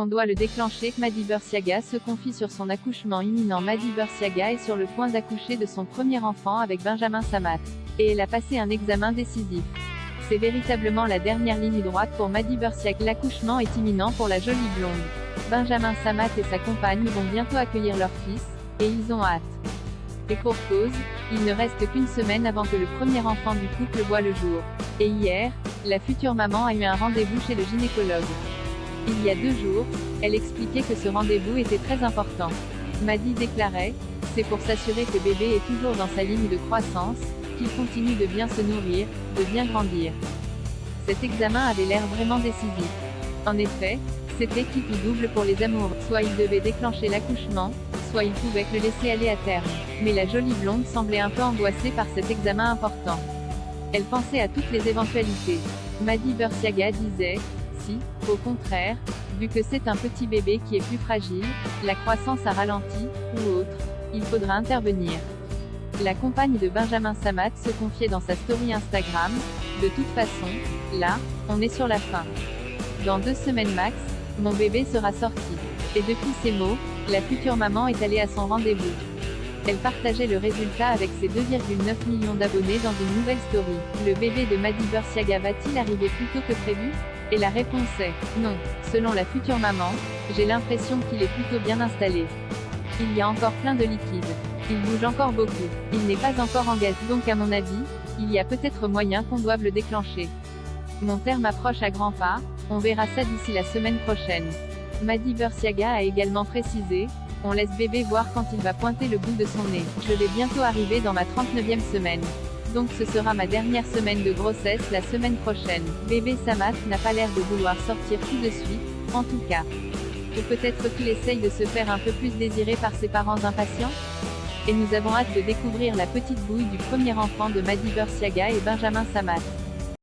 On doit le déclencher. Mady Balenciaga se confie sur son accouchement imminent. Mady Balenciaga est sur le point d'accoucher de son premier enfant avec Benjamin Samat. Et elle a passé un examen décisif. C'est véritablement la dernière ligne droite pour Mady Balenciaga. L'accouchement est imminent pour la jolie blonde. Benjamin Samat et sa compagne vont bientôt accueillir leur fils, et ils ont hâte. Et pour cause, il ne reste qu'une semaine avant que le premier enfant du couple voie le jour. Et hier, la future maman a eu un rendez-vous chez le gynécologue. Il y a 2 jours, elle expliquait que ce rendez-vous était très important. Mady déclarait, c'est pour s'assurer que bébé est toujours dans sa ligne de croissance, qu'il continue de bien se nourrir, de bien grandir. Cet examen avait l'air vraiment décisif. En effet, c'était quitte ou double pour les amoureux. Soit il devait déclencher l'accouchement, soit il pouvait le laisser aller à terme. Mais la jolie blonde semblait un peu angoissée par cet examen important. Elle pensait à toutes les éventualités. Mady Balenciaga disait, si, au contraire, vu que c'est un petit bébé qui est plus fragile, la croissance a ralenti, ou autre, il faudra intervenir. La compagne de Benjamin Samat se confiait dans sa story Instagram, de toute façon, là, on est sur la fin. Dans 2 semaines max, mon bébé sera sorti. Et depuis ces mots, la future maman est allée à son rendez-vous. Elle partageait le résultat avec ses 2,9 millions d'abonnés dans une nouvelle story. Le bébé de Mady Balenciaga va-t-il arriver plus tôt que prévu? Et la réponse est non. Selon la future maman, j'ai l'impression qu'il est plutôt bien installé. Il y a encore plein de liquide. Il bouge encore beaucoup. Il n'est pas encore engagé. Donc à mon avis, il y a peut-être moyen qu'on doive le déclencher. Mon terme approche à grands pas, on verra ça d'ici la semaine prochaine. Mady Balenciaga a également précisé, on laisse bébé voir quand il va pointer le bout de son nez. Je vais bientôt arriver dans ma 39e semaine. Donc ce sera ma dernière semaine de grossesse la semaine prochaine. Bébé Samat n'a pas l'air de vouloir sortir tout de suite, en tout cas. Ou peut-être qu'il essaye de se faire un peu plus désirer par ses parents impatients? Et nous avons hâte de découvrir la petite bouille du premier enfant de Mady Balenciaga et Benjamin Samat.